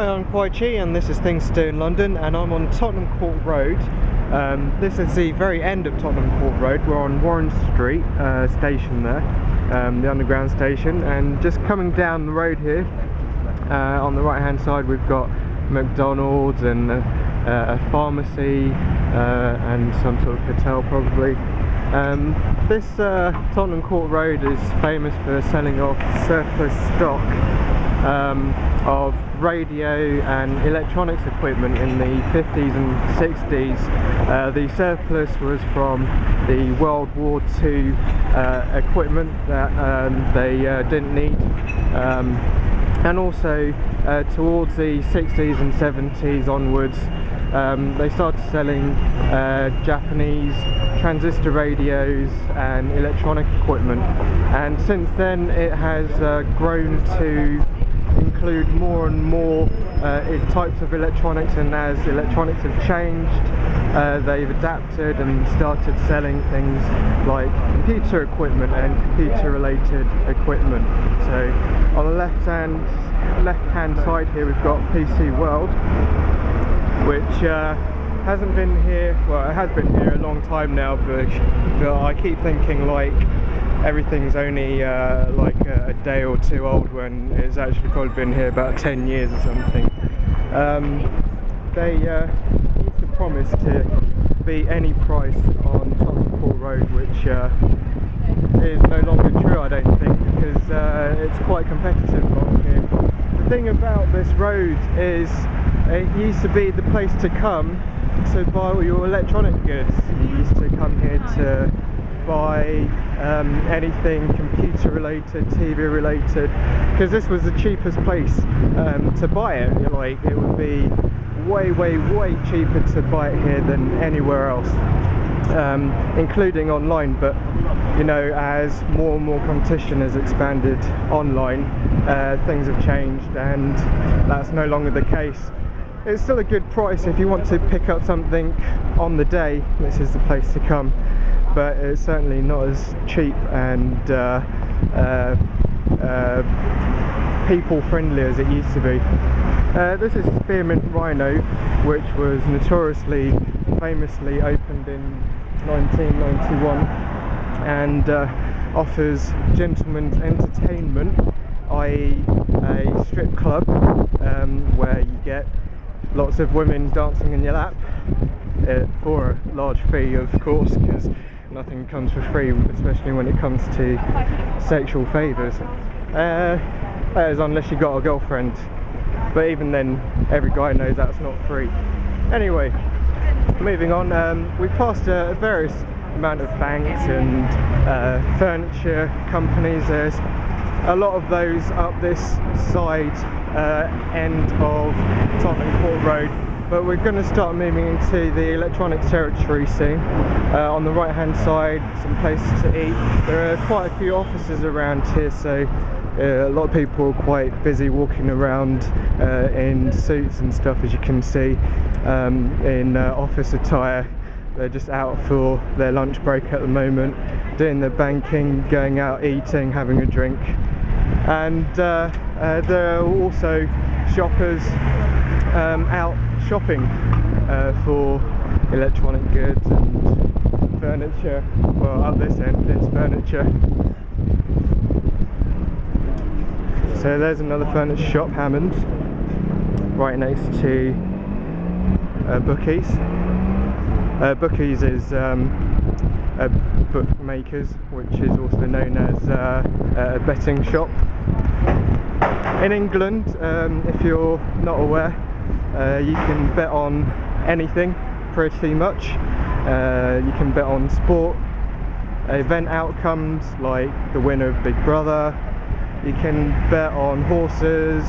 Hi, I'm Kwai Chi and this is Things to Do in London, and I'm on Tottenham Court Road. This is the very end of Tottenham Court Road. We're on Warren Street station there, the underground station, and just coming down the road here, on the right hand side we've got McDonald's and a pharmacy and some sort of hotel probably. This Tottenham Court Road is famous for selling off surplus stock of radio and electronics equipment in the 50s and 60s. The surplus was from the World War II equipment that they didn't need, and also towards the 60s and 70s onwards they started selling Japanese transistor radios and electronic equipment, and since then it has grown to include more and more types of electronics, and as electronics have changed, they've adapted and started selling things like computer equipment and computer related equipment. So on the left hand side here we've got PC World, which hasn't been here, well, it has been here a long time now, but I keep thinking like everything's only like a day or two old, when it's actually probably been here about 10 years or something. They used to promise to beat any price on Tottenham Court Road, which is no longer true, I don't think, because it's quite competitive along here. The thing about this road is it used to be the place to come to buy all your electronic goods. You used to come here to buy anything computer related, TV related, because this was the cheapest place to buy it. Like, it would be way cheaper to buy it here than anywhere else, including online. But you know, as more and more competition has expanded online, things have changed, and that's no longer the case. It's still a good price if you want to pick up something on the day. This is the place to come, but it's certainly not as cheap and people friendly as it used to be. This is Spearmint Rhino, which was notoriously famously opened in 1991 and offers gentlemen's entertainment, i.e. a strip club where you get lots of women dancing in your lap for a large fee, of course, because nothing comes for free, especially when it comes to sexual favours. That is, unless you got a girlfriend, but even then every guy knows that's not free. Anyway, moving on, we've passed various amount of banks and furniture companies. There's a lot of those up this side end of Tottenham Court Road, but we're going to start moving into the electronics territory soon. On the right hand side, some places to eat. There are quite a few offices around here, so a lot of people are quite busy walking around in suits and stuff, as you can see, in office attire. They're just out for their lunch break at the moment, doing their banking, going out eating, having a drink. And there are also shoppers out shopping for electronic goods and furniture. Well, up this end it's furniture. So there's another furniture shop, Hammond's, right next to Bookies. Bookies is bookmakers, which is also known as a betting shop. In England, if you're not aware, you can bet on anything pretty much. You can bet on sport, event outcomes like the winner of Big Brother. You can bet on horses,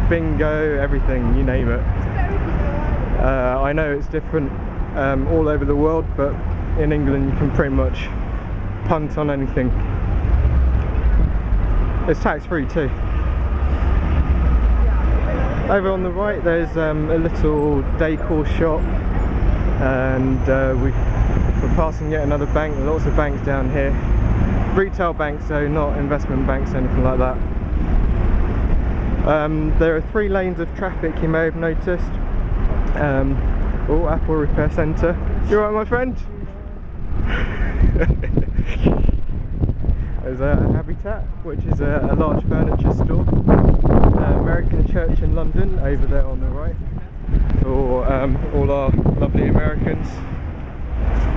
bingo, everything, you name it. I know it's different all over the world, but in England you can pretty much punt on anything. It's tax free too. Over on the right there's a little decor shop, and we're passing yet another bank. There's lots of banks down here. Retail banks though, not investment banks, anything like that. There are 3 lanes of traffic, you may have noticed. Oh, Apple Repair Centre. You alright, my friend? There's a Habitat, which is a large furniture store. American Church in London, over there on the right, for all our lovely Americans.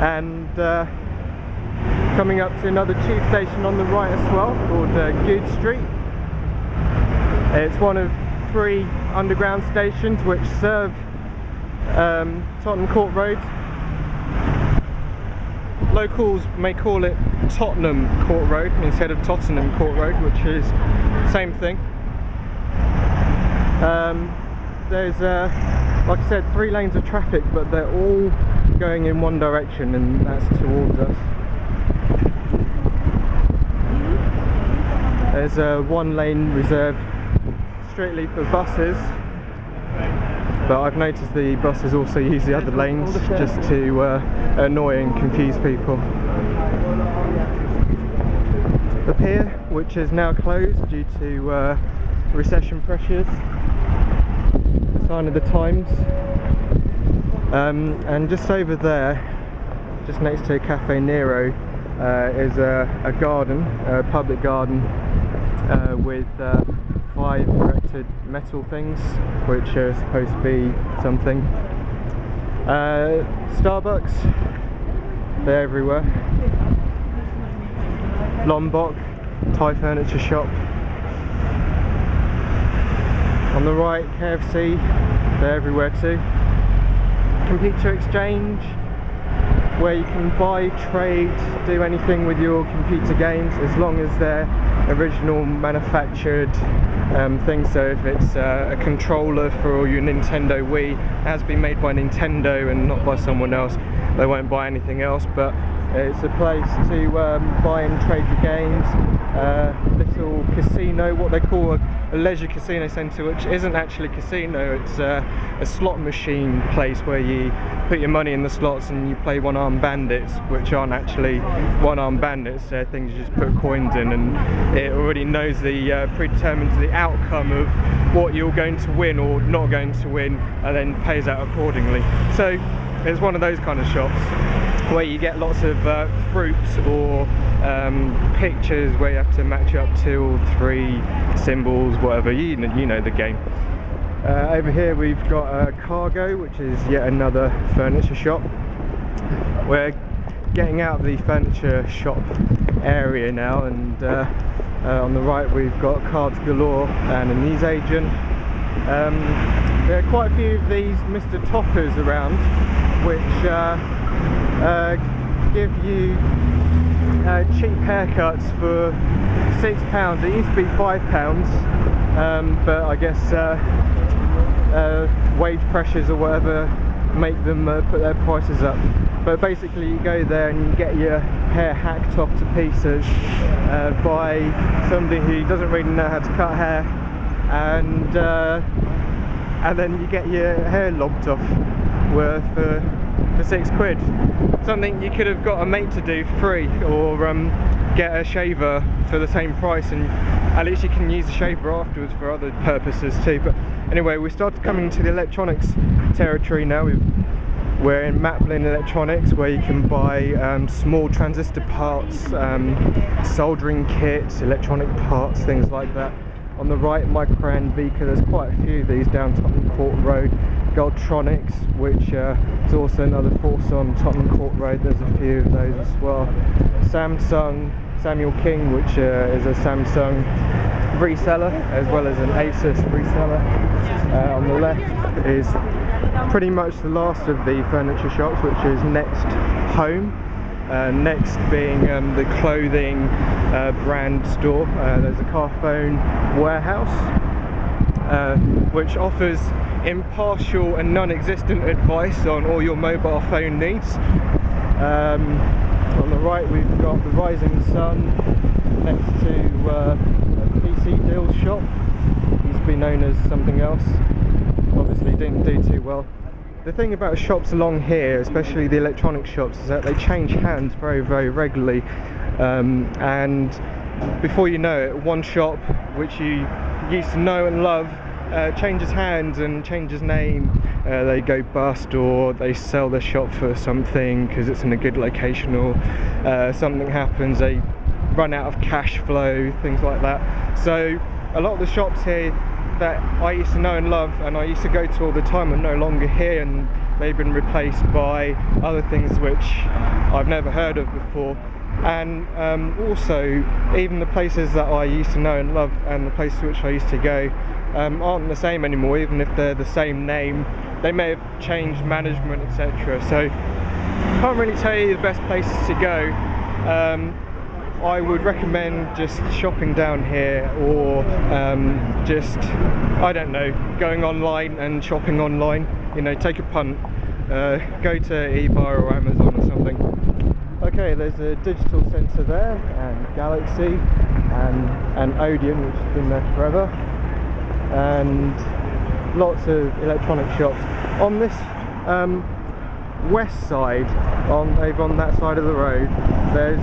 And coming up to another tube station on the right as well, called Good Street. It's one of 3 underground stations which serve Tottenham Court Road. Locals may call it Tottenham Court Road instead of Tottenham Court Road, which is the same thing. There's, like I said, 3 lanes of traffic, but they're all going in one direction, and that's towards us. There's a 1 lane reserved strictly for buses, but I've noticed the buses also use the other lanes just to annoy and confuse people. The pier, which is now closed due to recession pressures, a sign of the times. And just over there, just next to Cafe Nero, is a garden, a public garden, with 5 erected metal things which are supposed to be something. Starbucks, they're everywhere. Lombok, Thai furniture shop. On the right, KFC, they're everywhere too. Computer exchange, where you can buy, trade, do anything with your computer games as long as they're original manufactured things. So if it's a controller for your Nintendo Wii, it has been made by Nintendo and not by someone else, they won't buy anything else. But it's a place to buy and trade your games. Little casino, what they call a leisure casino centre, which isn't actually a casino, it's a slot machine place where you put your money in the slots and you play one-armed bandits, which aren't actually one-armed bandits. They're things you just put coins in, and it already knows predetermines the outcome of what you're going to win or not going to win, and then pays out accordingly. So it's one of those kind of shops where you get lots of fruits or pictures where you have to match up 2 or 3 symbols, whatever, you know the game. Over here we've got Cargo, which is yet another furniture shop. We're getting out of the furniture shop area now, and on the right we've got Cards Galore and a newsagent. There are quite a few of these Mr. Toppers around, which give you cheap haircuts for £6. It used to be £5, but I guess wage pressures or whatever make them put their prices up. But basically you go there and you get your hair hacked off to pieces by somebody who doesn't really know how to cut hair, and then you get your hair lobbed off for £6. Something you could have got a mate to do for free, or get a shaver for the same price, and at least you can use the shaver afterwards for other purposes too. But anyway, we started coming into the electronics territory now. We're in Maplin Electronics, where you can buy small transistor parts, soldering kits, electronic parts, things like that. On the right, Micro and Vika, there's quite a few of these down Tottenham Court Road. Goldtronics, which is also another force on Tottenham Court Road, there's a few of those as well. Samsung, Samuel King, which is a Samsung reseller as well as an Asus reseller. On the left is pretty much the last of the furniture shops, which is Next Home. Next being the clothing brand store. There's a Carphone warehouse, which offers impartial and non-existent advice on all your mobile phone needs. On the right we've got the Rising Sun next to a PC deals shop. Used to be known as something else, obviously didn't do too well. The thing about shops along here, especially the electronic shops, is that they change hands very, very regularly, and before you know it, one shop which you used to know and love changes hands and changes name. They go bust, or they sell their shop for something because it's in a good location, or something happens, they run out of cash flow, things like that. So a lot of the shops here that I used to know and love and I used to go to all the time are no longer here, and they've been replaced by other things which I've never heard of before. And also, even the places that I used to know and love and the places which I used to go aren't the same anymore. Even if they're the same name, they may have changed management, etc. So can't really tell you the best places to go. I would recommend just shopping down here, or just, I don't know, going online and shopping online. You know, take a punt, go to eBay or Amazon or something. Okay, there's a digital centre there, and Galaxy, and Odeon, which has been there forever, and lots of electronic shops. On this west side, over on that side of the road, there's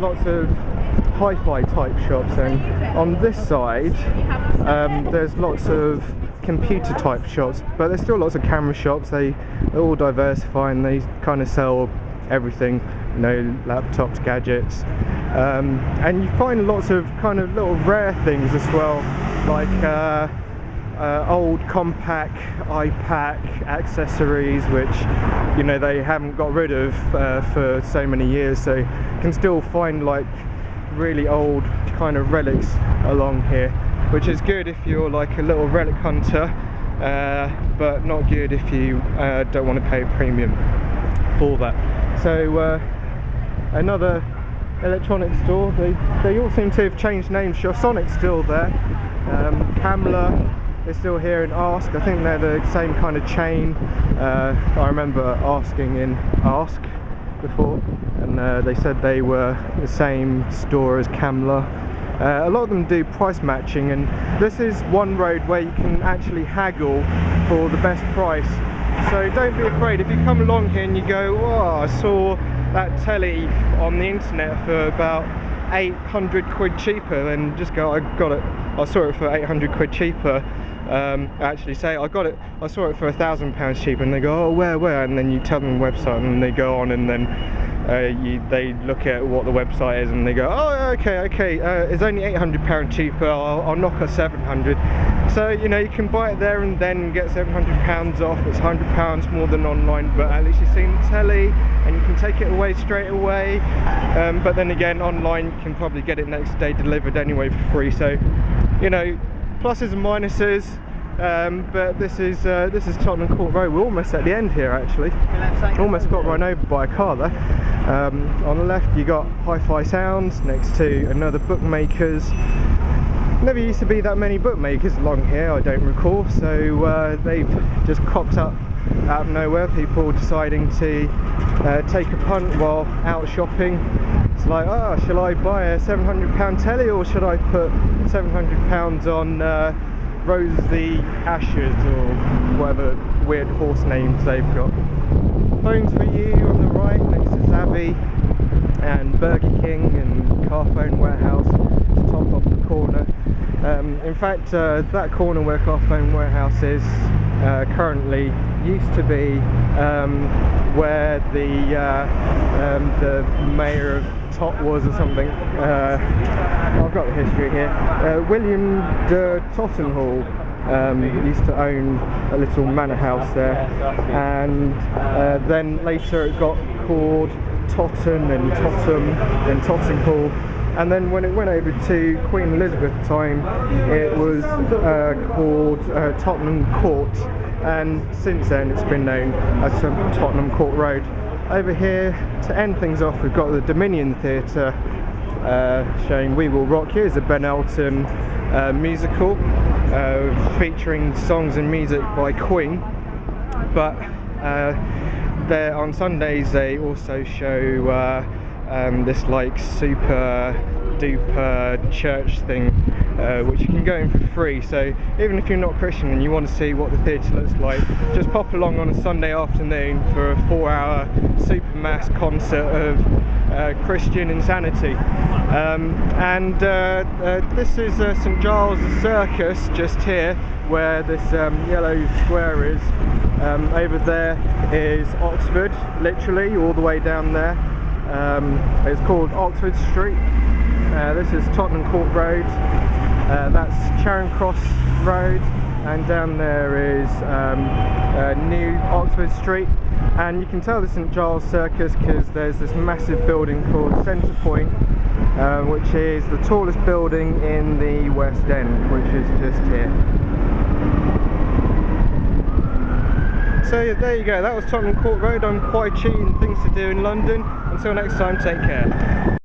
lots of hi-fi type shops, and on this side there's lots of computer type shops, but there's still lots of camera shops. They're all diversify, and they kind of sell everything, you know, laptops, gadgets, and you find lots of kind of little rare things as well, like old compact iPad accessories, which, you know, they haven't got rid of for so many years, so you can still find like really old kind of relics along here, which is good if you're like a little relic hunter, but not good if you don't want to pay a premium for that. So another electronic store. They all seem to have changed names. Shasonic's still there. Camla is still here, and Ask. I think they're the same kind of chain. I remember asking in Ask before, and they said they were the same store as Camla. A lot of them do price matching, and this is one road where you can actually haggle for the best price. So don't be afraid. If you come along here and you go, oh, I saw that telly on the internet for about 800 quid cheaper, then just go, I got it, I saw it for 800 quid cheaper. Actually say, I got it, I saw it for £1,000 cheaper, and they go, oh, where, and then you tell them the website, and they go on, and then they look at what the website is, and they go, oh, okay, it's only £800 cheaper, I'll knock her 700. So, you know, you can buy it there and then get £700 off. It's £100 more than online, but at least you've seen the telly and you can take it away straight away. But then again, online you can probably get it next day delivered anyway for free. So, you know, pluses and minuses. But this is Tottenham Court Road. We're almost at the end here, actually. Almost got run over by a car there. On the left you got Hi-Fi Sounds, next to another bookmakers. Never used to be that many bookmakers along here, I don't recall, so they've just cropped up out of nowhere, people deciding to take a punt while out shopping. It's like, oh, shall I buy a £700 telly, or should I put £700 on Rose the Ashes, or whatever weird horse names they've got. Phones for you on the right, next to Zavvi, and Burger King and Carphone Warehouse to top off the corner. In fact, that corner where Carphone Warehouse is currently used to be where the mayor of Tot was, or something. I've got the history here. William de Tottenham used to own a little manor house there, and then later it got called Totten and Totham and Tottenham. And then when it went over to Queen Elizabeth's time, it was called Tottenham Court, and since then it's been known as Tottenham Court Road. Over here, to end things off, we've got the Dominion Theatre showing We Will Rock You. It's a Ben Elton musical featuring songs and music by Queen, but there on Sundays they also show this like super duper church thing, which you can go in for free. So even if you're not Christian and you want to see what the theatre looks like, just pop along on a Sunday afternoon for a 4-hour super mass concert of Christian insanity. This is St Giles Circus just here, where this yellow square is. Over there is Oxford, literally all the way down there. It's called Oxford Street. This is Tottenham Court Road. That's Charing Cross Road, and down there is New Oxford Street. And you can tell the St Giles Circus because there's this massive building called Centre Point, which is the tallest building in the West End, which is just here. So yeah, there you go, that was Tottenham Court Road. I'm Kwai Chi and things to do in London. Until next time, take care.